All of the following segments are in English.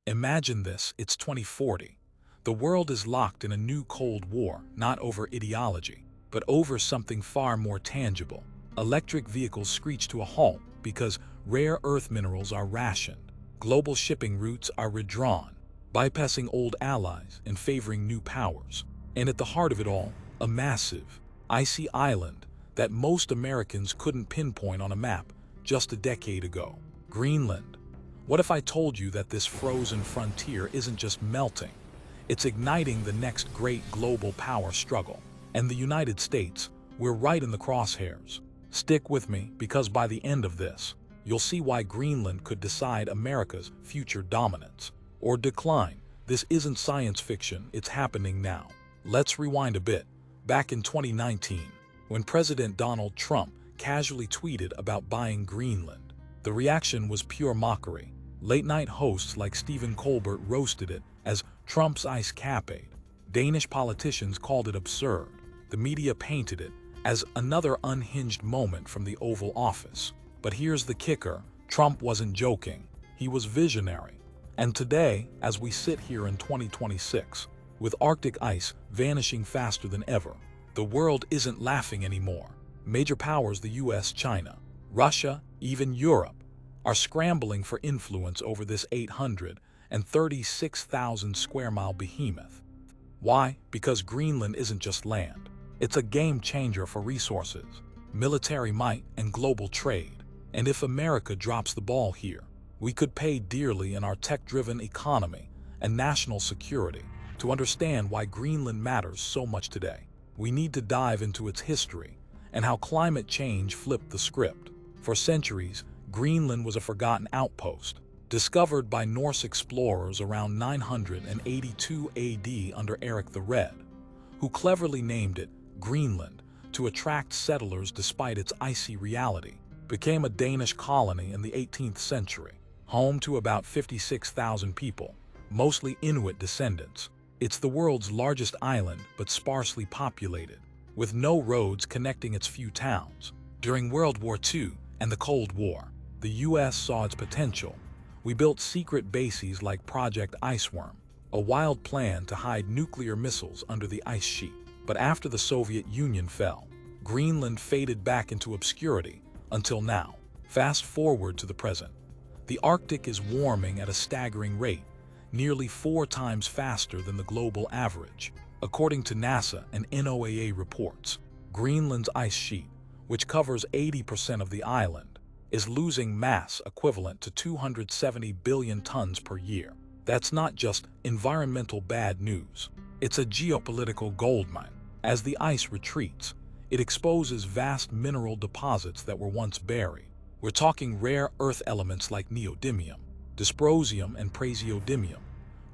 Imagine this, it's 2040. The world is locked in a new Cold War, not over ideology, but over something far more tangible. Electric vehicles screech to a halt because rare earth minerals are rationed. Global shipping routes are redrawn, bypassing old allies and favoring new powers. And at the heart of it all, a massive, icy island that most Americans couldn't pinpoint on a map just a decade ago. Greenland. What if I told you that this frozen frontier isn't just melting? It's igniting the next great global power struggle. And the United States, we're right in the crosshairs. Stick with me, because by the end of this, you'll see why Greenland could decide America's future dominance or decline. This isn't science fiction, it's happening now. Let's rewind a bit. Back in 2019, when President Donald Trump casually tweeted about buying Greenland, the reaction was pure mockery. Late-night hosts like Stephen Colbert roasted it as Trump's ice capade. Danish politicians called it absurd. The media painted it as another unhinged moment from the Oval Office. But here's the kicker, Trump wasn't joking. He was visionary. And today, as we sit here in 2026, with Arctic ice vanishing faster than ever, the world isn't laughing anymore. Major powers, the US, China, Russia, even Europe, are scrambling for influence over this 836,000 square mile behemoth. Why? Because Greenland isn't just land. It's a game changer for resources, military might, and global trade. And if America drops the ball here, we could pay dearly in our tech-driven economy and national security. To understand why Greenland matters so much today, we need to dive into its history and how climate change flipped the script. For centuries, Greenland was a forgotten outpost, discovered by Norse explorers around 982 AD under Eric the Red, who cleverly named it Greenland to attract settlers despite its icy reality. Became a Danish colony in the 18th century, home to about 56,000 people, mostly Inuit descendants. It's the world's largest island, but sparsely populated, with no roads connecting its few towns. During World War II and the Cold War, the US saw its potential. We built secret bases like Project Iceworm, a wild plan to hide nuclear missiles under the ice sheet. But after the Soviet Union fell, Greenland faded back into obscurity until now. Fast forward to the present. The Arctic is warming at a staggering rate, nearly 4 times faster than the global average. According to NASA and NOAA reports, Greenland's ice sheet, which covers 80% of the island, is losing mass equivalent to 270 billion tons per year. That's not just environmental bad news. It's a geopolitical goldmine. As the ice retreats, it exposes vast mineral deposits that were once buried. We're talking rare earth elements like neodymium, dysprosium, and praseodymium,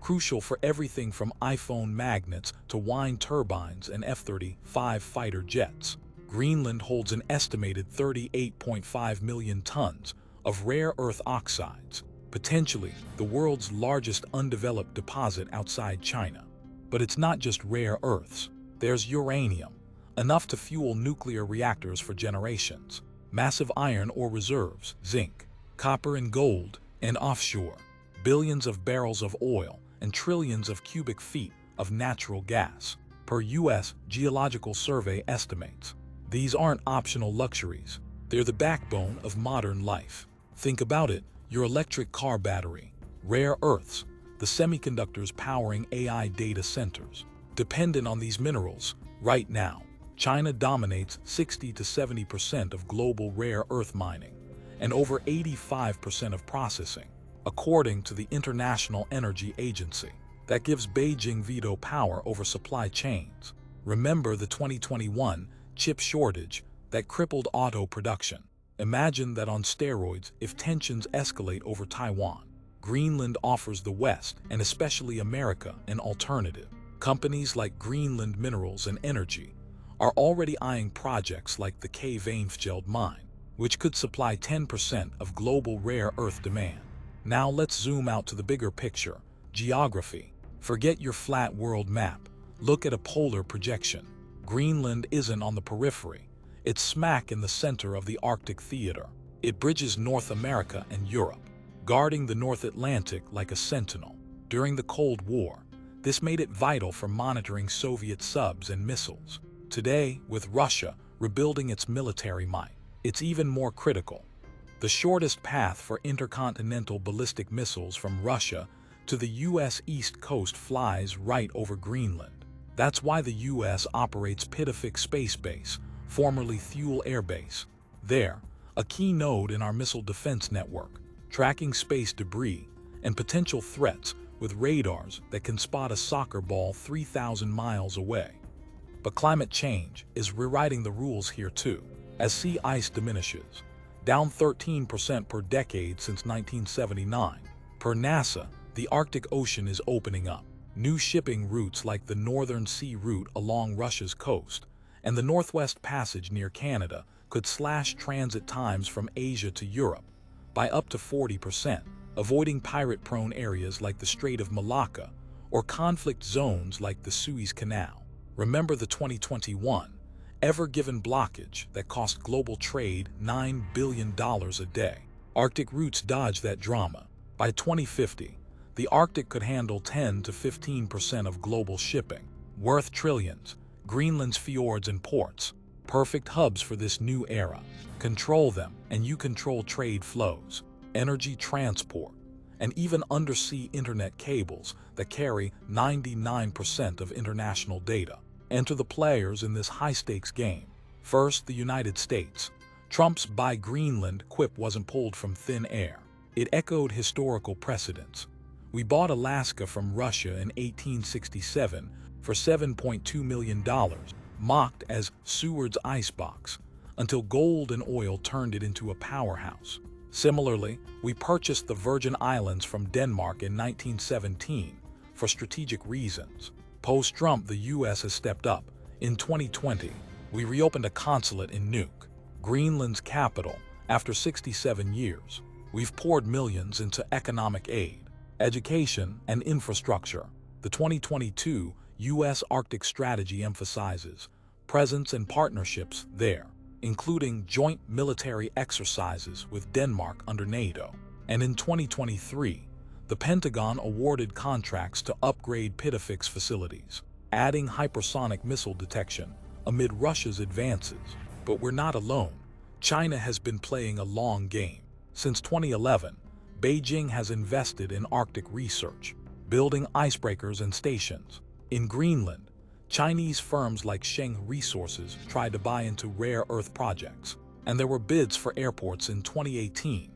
crucial for everything from iPhone magnets to wind turbines and F-35 fighter jets. Greenland holds an estimated 38.5 million tons of rare earth oxides, potentially the world's largest undeveloped deposit outside China. But it's not just rare earths. There's uranium, enough to fuel nuclear reactors for generations, massive iron ore reserves, zinc, copper, and gold, and offshore, billions of barrels of oil and trillions of cubic feet of natural gas, per U.S. Geological Survey estimates. These aren't optional luxuries. They're the backbone of modern life. Think about it, your electric car battery, rare earths, the semiconductors powering AI data centers. Dependent on these minerals, right now, China dominates 60 to 70% of global rare earth mining and over 85% of processing, according to the International Energy Agency. That gives Beijing veto power over supply chains. Remember the 2021 chip shortage that crippled auto production. Imagine that on steroids if tensions escalate over Taiwan. Greenland offers the West, and especially America, an alternative. Companies like Greenland Minerals and Energy are already eyeing projects like the K-Veinfjeld mine, which could supply 10% of global rare earth demand. Now let's zoom out to the bigger picture, geography. Forget your flat world map. Look at a polar projection. Greenland isn't on the periphery. It's smack in the center of the Arctic theater. It bridges North America and Europe. guarding the North Atlantic like a sentinel. During the Cold War, this made it vital for monitoring Soviet subs and missiles. Today, with Russia rebuilding its military might, it's even more critical. The shortest path for intercontinental ballistic missiles from Russia to the U.S. East Coast flies right over Greenland. That's why the U.S. operates Pituffik Space Base, formerly Thule Air Base. There, a key node in our missile defense network, tracking space debris and potential threats with radars that can spot a soccer ball 3,000 miles away. But climate change is rewriting the rules here too. As sea ice diminishes, down 13% per decade since 1979, per NASA, the Arctic Ocean is opening up. New shipping routes like the Northern Sea Route along Russia's coast and the Northwest Passage near Canada could slash transit times from Asia to Europe by up to 40%, avoiding pirate-prone areas like the Strait of Malacca or conflict zones like the Suez Canal. Remember the 2021 Ever Given blockage that cost global trade $9 billion a day. Arctic routes dodge that drama. By 2050, the Arctic could handle 10 to 15% of global shipping, worth trillions. Greenland's fjords and ports, perfect hubs for this new era. Control them, and you control trade flows, energy transport, and even undersea internet cables that carry 99% of international data. Enter the players in this high-stakes game. First, the United States. Trump's Buy Greenland quip wasn't pulled from thin air. It echoed historical precedents. We bought Alaska from Russia in 1867 for $7.2 million, mocked as Seward's icebox, until gold and oil turned it into a powerhouse. Similarly, we purchased the Virgin Islands from Denmark in 1917 for strategic reasons. Post-Trump, the U.S. has stepped up. In 2020, we reopened a consulate in Nuuk, Greenland's capital, after 67 years. We've poured millions into economic aid, education, and infrastructure. The 2022 U.S. Arctic Strategy emphasizes presence and partnerships there, including joint military exercises with Denmark under NATO. And in 2023, the Pentagon awarded contracts to upgrade Pituffik's facilities, adding hypersonic missile detection amid Russia's advances. But we're not alone. China has been playing a long game. Since 2011, Beijing has invested in Arctic research, building icebreakers and stations. In Greenland, Chinese firms like Sheng Resources tried to buy into rare earth projects, and there were bids for airports in 2018,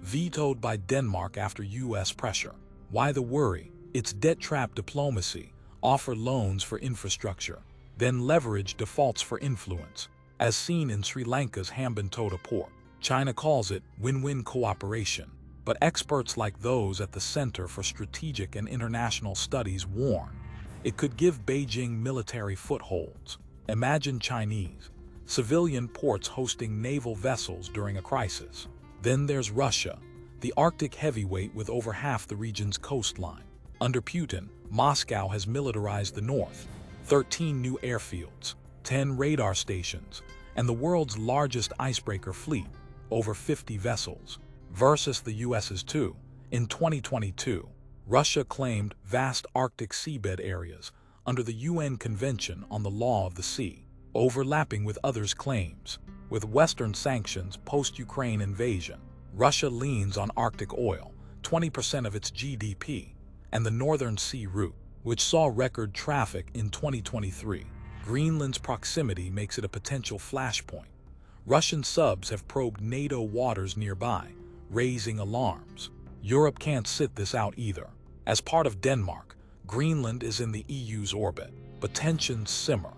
vetoed by Denmark after U.S. pressure. Why the worry? It's debt-trap diplomacy. Offer loans for infrastructure, then leverage defaults for influence, as seen in Sri Lanka's Hambantota port. China calls it win-win cooperation, but experts like those at the Center for Strategic and International Studies warn it could give Beijing military footholds. Imagine Chinese civilian ports hosting naval vessels during a crisis. Then there's Russia, the Arctic heavyweight with over half the region's coastline. Under Putin, Moscow has militarized the north, 13 new airfields, 10 radar stations, and the world's largest icebreaker fleet, over 50 vessels, versus the US's two. In 2022, Russia claimed vast Arctic seabed areas under the UN Convention on the Law of the Sea, overlapping with others' claims. With Western sanctions post-Ukraine invasion, Russia leans on Arctic oil, 20% of its GDP, and the Northern Sea Route, which saw record traffic in 2023. Greenland's proximity makes it a potential flashpoint. Russian subs have probed NATO waters nearby, raising alarms. Europe can't sit this out either. As part of Denmark, Greenland is in the EU's orbit, but tensions simmer.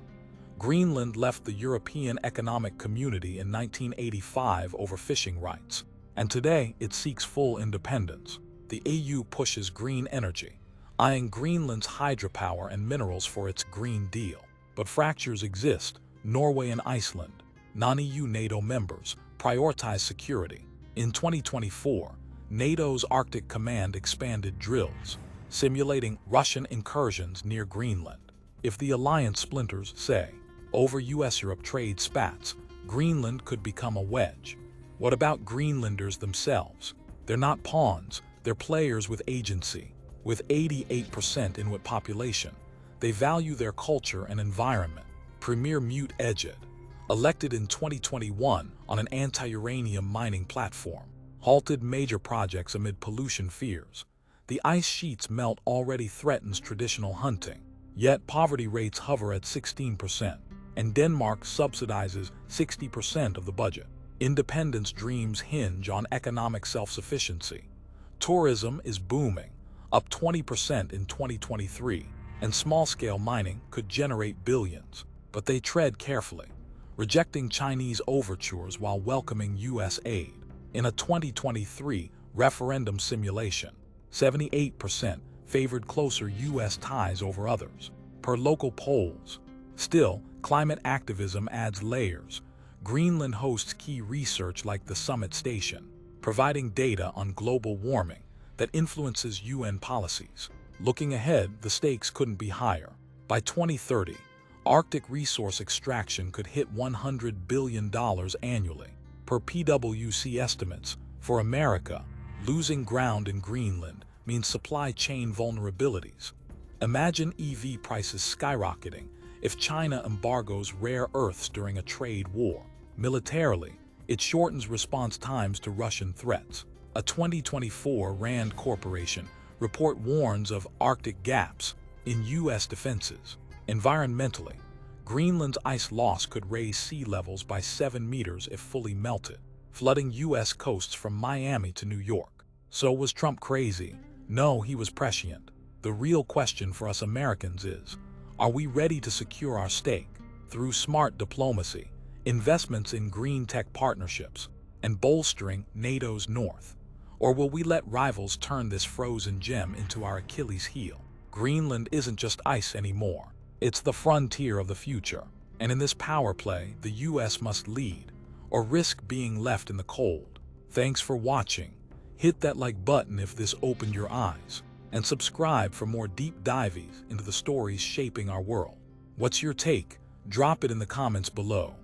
Greenland left the European Economic Community in 1985 over fishing rights, and today it seeks full independence. The EU pushes green energy, eyeing Greenland's hydropower and minerals for its Green Deal. But fractures exist. Norway and Iceland, non-EU NATO members, prioritize security. In 2024, NATO's Arctic Command expanded drills, simulating Russian incursions near Greenland. If the alliance splinters, say, over US-Europe trade spats, Greenland could become a wedge. What about Greenlanders themselves? They're not pawns, they're players with agency. With 88% Inuit population, they value their culture and environment. Premier Mute Ejed, elected in 2021 on an anti-uranium mining platform, halted major projects amid pollution fears. The ice sheet's melt already threatens traditional hunting, yet poverty rates hover at 16%, and Denmark subsidizes 60% of the budget. Independence dreams hinge on economic self-sufficiency. Tourism is booming, up 20% in 2023, and small-scale mining could generate billions, but they tread carefully, rejecting Chinese overtures while welcoming U.S. aid. In a 2023 referendum simulation, 78% favored closer U.S. ties over others, per local polls. Still, climate activism adds layers. Greenland hosts key research like the Summit Station, providing data on global warming that influences UN policies. Looking ahead, the stakes couldn't be higher. By 2030, Arctic resource extraction could hit $100 billion annually. Per PwC estimates, for America, losing ground in Greenland means supply chain vulnerabilities. Imagine EV prices skyrocketing if China embargoes rare earths during a trade war. Militarily, it shortens response times to Russian threats. A 2024 RAND Corporation report warns of Arctic gaps in U.S. defenses. Environmentally, Greenland's ice loss could raise sea levels by 7 meters if fully melted, flooding U.S. coasts from Miami to New York. So was Trump crazy? No, he was prescient. The real question for us Americans is, are we ready to secure our stake through smart diplomacy, investments in green tech partnerships, and bolstering NATO's north? Or will we let rivals turn this frozen gem into our Achilles heel? Greenland isn't just ice anymore. It's the frontier of the future. And in this power play, the U.S. must lead, or risk being left in the cold. Thanks for watching. Hit that like button if this opened your eyes, and subscribe for more deep dives into the stories shaping our world. What's your take? Drop it in the comments below.